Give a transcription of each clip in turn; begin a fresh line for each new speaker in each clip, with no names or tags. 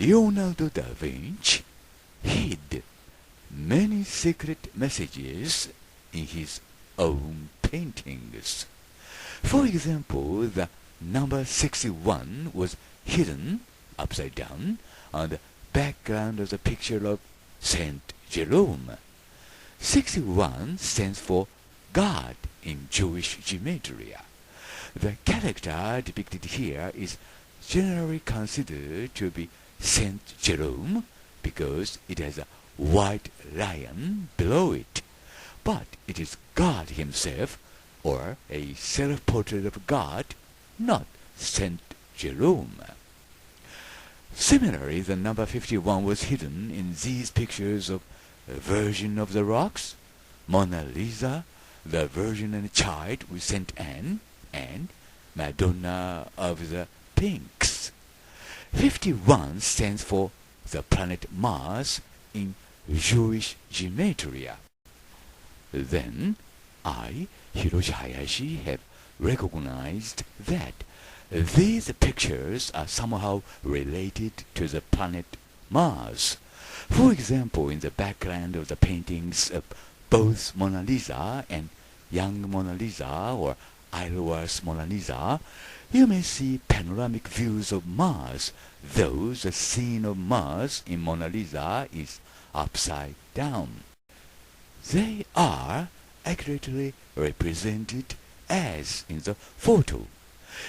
Leonardo da Vinci hid many secret messages in his own paintings. For example, the number 61 was hidden upside down on the background of the picture of Saint Jerome. 61 stands for God in Jewish gematria. The character depicted here is generally considered to be Saint Jerome because it has a white lion below it, but it is God himself, or a self-portrait of God, not Saint Jerome. Similarly, the number 51 was hidden in these pictures of Virgin of the Rocks, Mona Lisa, the Virgin and Child with Saint Anne, and Madonna of the Pinks. 51 stands for the planet Mars in Jewish gematria. Then, I, Hiroshi Hayashi, have recognized that these pictures are somehow related to the planet Mars. For example, in the background of the paintings of both Mona Lisa and young Mona Lisa, or iris Mona Lisa, you may see panoramic views of Mars, though the scene of Mars in Mona Lisa is upside down. They are accurately represented as in the photo.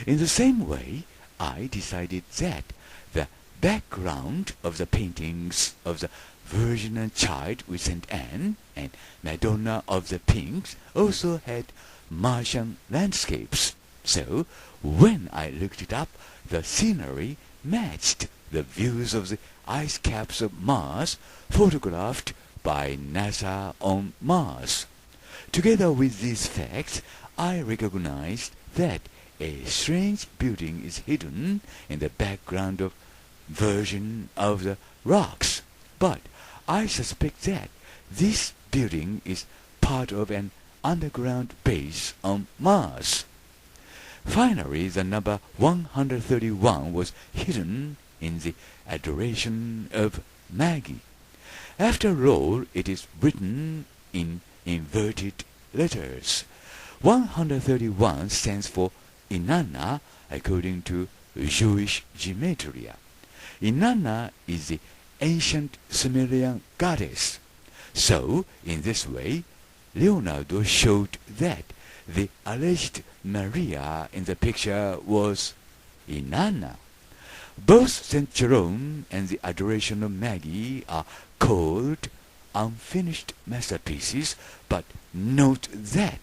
In the same way, I decided that the background of the paintings of the Virgin and Child with Saint Anne and Madonna of the Pinks also had Martian landscapes. So, when I looked it up, the scenery matched the views of the ice caps of Mars photographed by NASA on Mars. Together with these facts, I recognized that a strange building is hidden in the background of Virgin of the Rocks, but I suspect that this building is part of an underground base on Mars. Finally, the number 131 was hidden in the adoration of Maggie. After all, it is written in inverted letters. 131 stands for Inanna according to Jewish gematria. Inanna is the ancient Sumerian goddess. So, in this way, Leonardo showed that the alleged Maria in the picture was Inanna. Both St. Jerome and the Adoration of Maggie are called unfinished masterpieces, but note that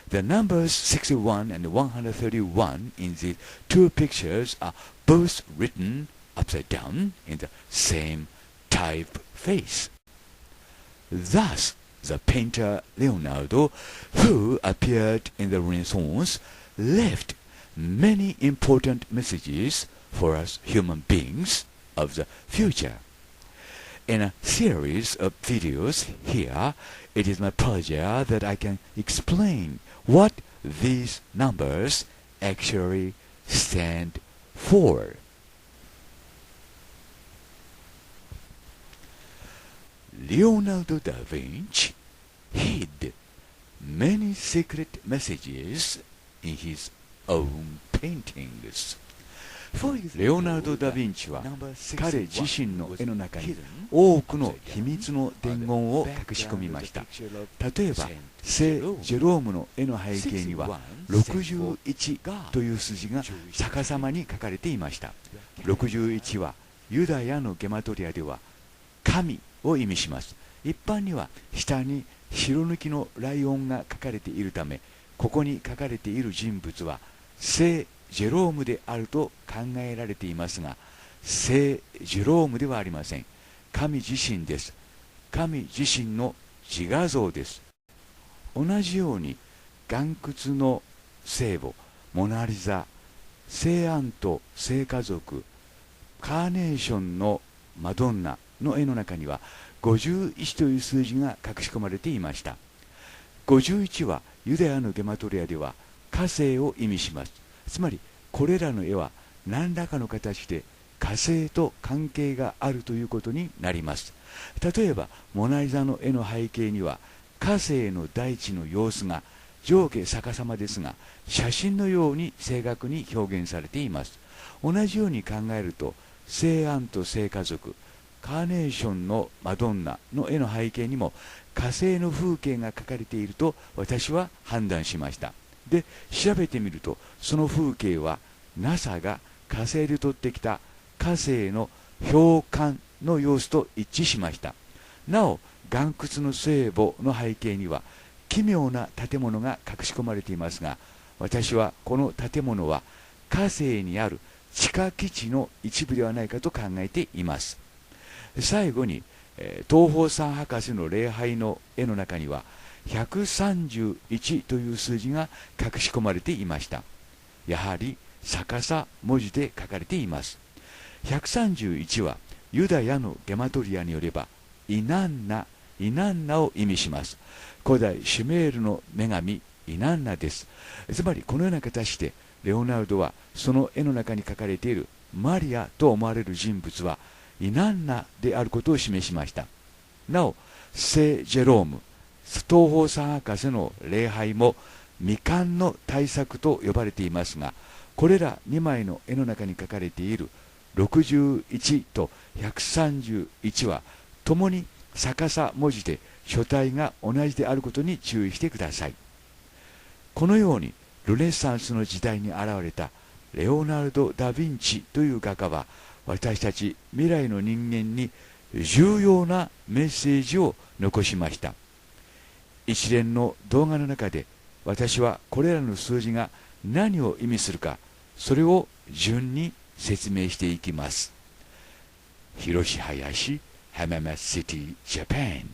the numbers 61 and 131 in the two pictures are both written upside down in the same typeface. Thus, the painter Leonardo, who appeared in the Renaissance, left many important messages for us human beings of the future. In a series of videos here, it is my pleasure that I can explain what these numbers actually stand for. Leonardo da Vinci hid many secret messages in his own paintings. レオナルド・ダ・ヴィンチは彼自身の絵の中に多くの秘密の伝言を隠し込みました。例えば聖ジェロームの絵の背景には61という数字が逆さまに書かれていました。61はユダヤのゲマトリアでは神を意味します。一般には下に白抜きのライオンが書かれているため、ここに書かれている人物は聖ジェロームであると考えられていますが、聖ジェロームではありません。神自身です。神自身の自画像です。同じように岩窟の聖母モナリザ、聖アンと聖家族、カーネーションのマドンナの絵の中には51という数字が隠し込まれていました。51はユダヤのゲマトリアでは火星を意味します。つまりこれらの絵は何らかの形で火星と関係があるということになります。例えばモナリザの絵の背景には火星の大地の様子が上下逆さまですが、写真のように正確に表現されています。同じように考えると、聖アンと聖家族、カーネーションのマドンナの絵の背景にも火星の風景が描かれていると私は判断しました。で、調べてみると、その風景は NASA が火星で撮ってきた火星の氷管の様子と一致しました。なお、岩窟の聖母の背景には奇妙な建物が隠し込まれていますが、私はこの建物は火星にある地下基地の一部ではないかと考えています。最後に東方三博士の礼拝の絵の中には131という数字が隠し込まれていました。やはり逆さ文字で書かれています。131はユダヤのゲマトリアによればイナンナを意味します。古代シュメールの女神イナンナです。つまりこのような形でレオナルドはその絵の中に書かれているマリアと思われる人物はイナンナであることを示しました。なお、聖ジェローム、東方三博士の礼拝も未完の大作と呼ばれていますが、これら2枚の絵の中に書かれている61と131はともに逆さ文字で書体が同じであることに注意してください。このようにルネサンスの時代に現れたレオナルド・ダ・ヴィンチという画家は、私たち未来の人間に重要なメッセージを残しました。一連の動画の中で私はこれらの数字が何を意味するか、それを順に説明していきます。Hiroshi Hayashi, Hamama City, Japan。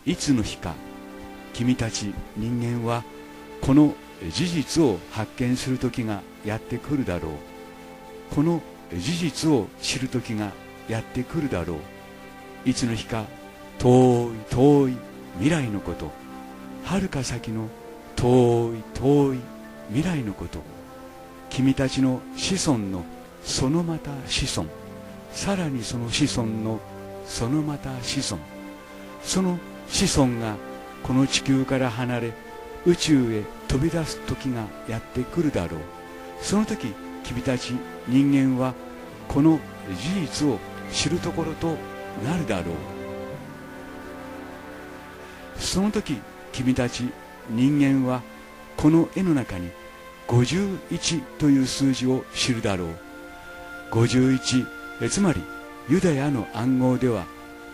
いつの日か君たち人間はこの事実を発見する時がやってくるだろう。この事実を知る時がやってくるだろう。いつの日か遠い遠い未来のこと、遥か先の遠い遠い未来のこと、君たちの子孫のそのまた子孫、さらにその子孫のそのまた子孫、その子孫がこの地球から離れ宇宙へ飛び出す時がやってくるだろう。その時君たち人間はこの事実を知るところとなるだろう。その時君たち人間はこの絵の中に51という数字を知るだろう。51、つまりユダヤの暗号では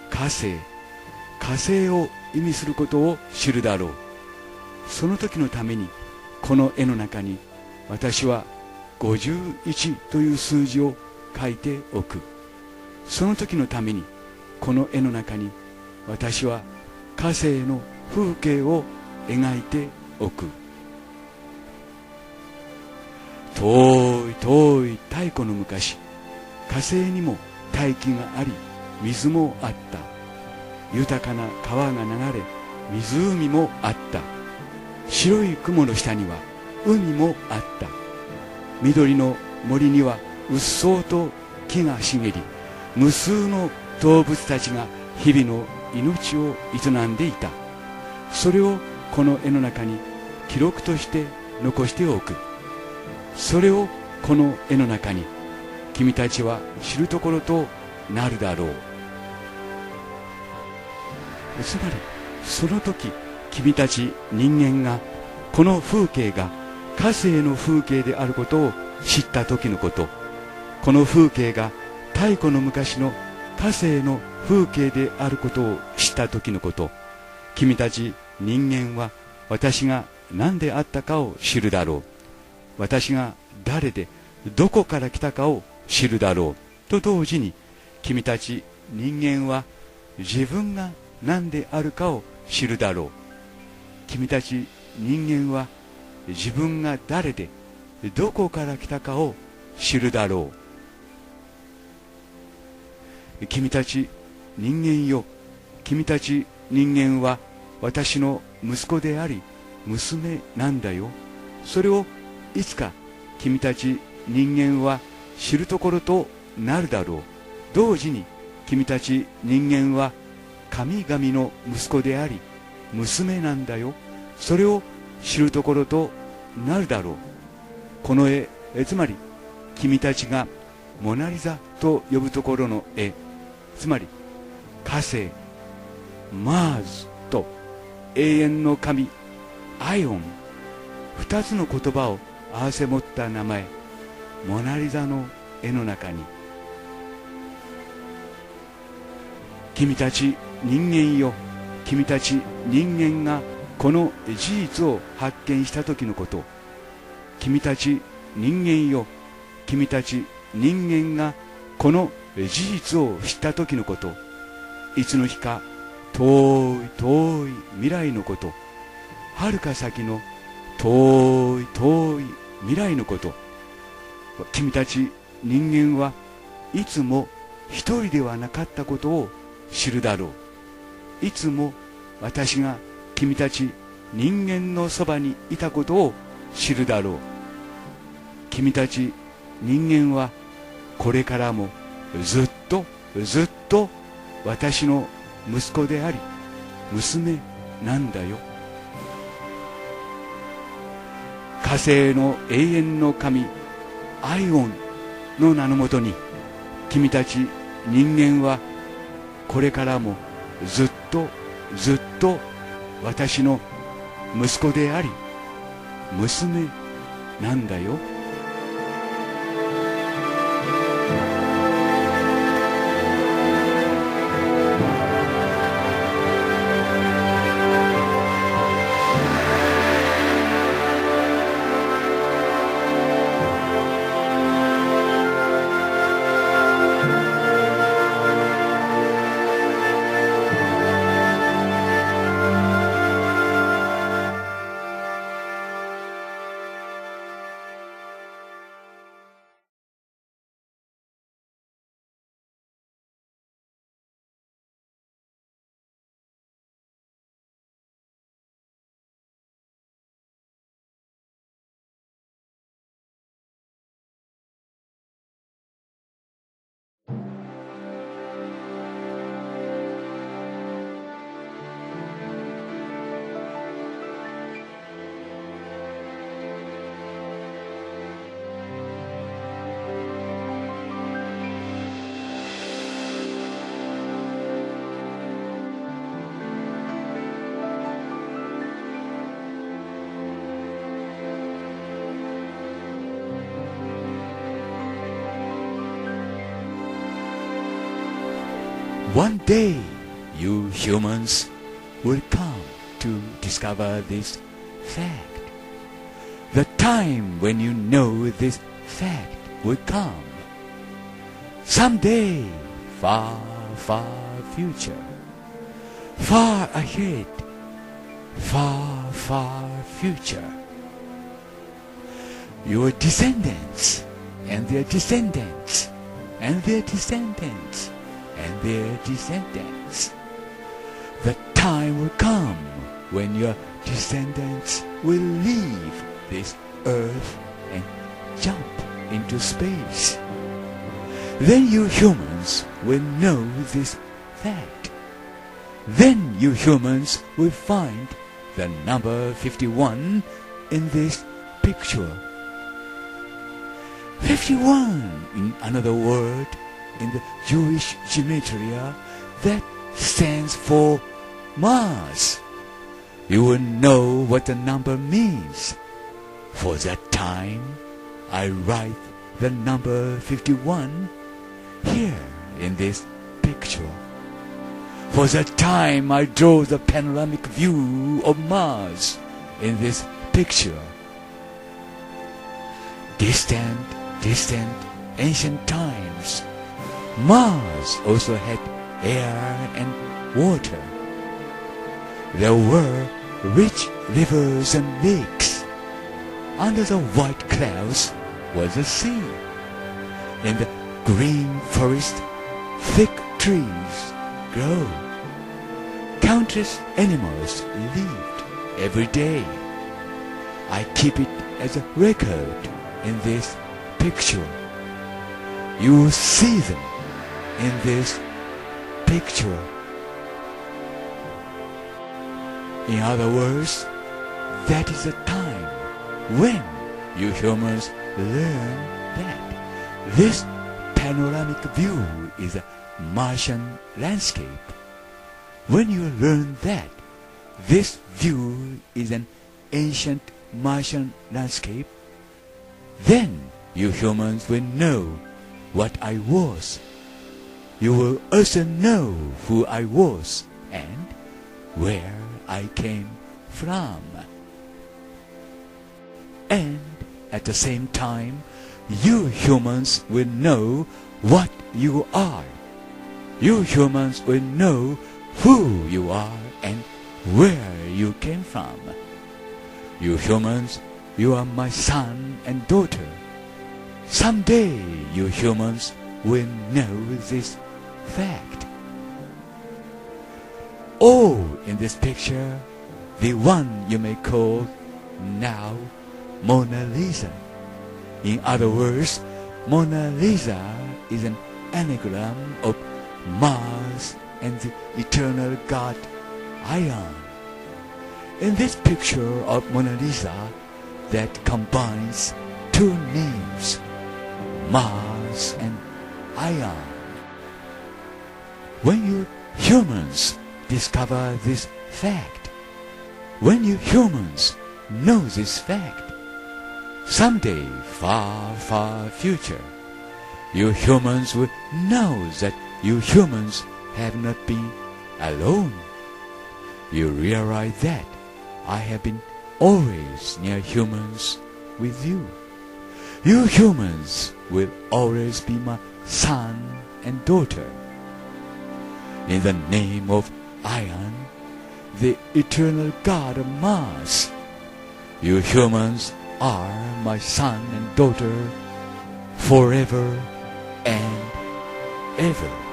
火星を意味することを知るだろう。その時のためにこの絵の中に私は51という数字を書いておく。その時のためにこの絵の中に私は火星の風景を描いておく。遠い遠い太古の昔、火星にも大気があり水もあった。豊かな川が流れ湖もあった。白い雲の下には海もあった。緑の森にはうっそうと木が茂り、無数の動物たちが日々の命を営んでいた。それをこの絵の中に記録として残しておく。それをこの絵の中に君たちは知るところとなるだろう。つまりその時君たち人間がこの風景が火星の風景であることを知った時のこと、この風景が太古の昔の火星の風景であることを知った時のこと、君たち人間は私が何であったかを知るだろう。私が誰でどこから来たかを知るだろうと同時に、君たち人間は自分が何であるかを知るだろう。君たち人間は自分が誰でどこから来たかを知るだろう。君たち人間よ、君たち人間は私の息子であり娘なんだよ。それをいつか君たち人間は知るところとなるだろう。同時に君たち人間は神々の息子であり娘なんだよ。それを知るところとなるだろう。この絵、つまり君たちがモナリザと呼ぶところの絵、つまり火星マーズと永遠の神アイオン、二つの言葉を合わせ持った名前モナリザの絵の中に、君たち人間よ、君たち人間がこの事実を発見した時のこと、君たち人間よ、君たち人間がこの事実を知った時のこと、いつの日か遠い遠い未来のこと、遥か先の遠い遠い未来のこと、君たち人間はいつも一人ではなかったことを知るだろう。いつも私が君たち人間のそばにいたことを知るだろう。君たち人間はこれからもずっとずっと私の息子であり娘なんだよ。火星の永遠の神アイオンの名のもとに、君たち人間はこれからもずっとずっと私の息子であり娘なんだよ。
One day, you humans will come to discover this fact. The time when you know this fact will come. Someday, far, far future. Far ahead, far, far future. Your descendants and their descendants and their descendants and their descendants. The time will come when your descendants will leave this earth and jump into space. Then you humans will know this fact. Then you humans will find the number 51 in this picture. 51, in another word, in the Jewish gematria, that stands for Mars. You will know what the number means. For that time, I write the number 51 here in this picture. For that time, I draw the panoramic view of Mars in this picture. Distant, ancient times, Mars also had air and water. There were rich rivers and lakes. Under the white clouds was the sea. In the green forest, thick trees grow. Countless animals lived every day. I keep it as a record in this picture. You see them in this picture. In other words, that is the time when you humans learn that this panoramic view is a Martian landscape. When you learn that this view is an ancient Martian landscape, then you humans will know what I was. You will also know who I was and where I came from. And at the same time, you humans will know what you are. You humans will know who you are and where you came from. You humans, you are my son and daughter. Someday you humans will know this fact. All in this picture, the one you may call now Mona Lisa. In other words, Mona Lisa is an anagram of Mars and the eternal god Ion. In this picture of Mona Lisa that combines two names, Mars and Ion. When you humans discover this fact, when you humans know this fact, someday, far, far future, you humans will know that you humans have not been alone. You realize that I have been always near humans with you. You humans will always be my son and daughter. In the name of Ion, the eternal god of Mars, you humans are my son and daughter forever and ever.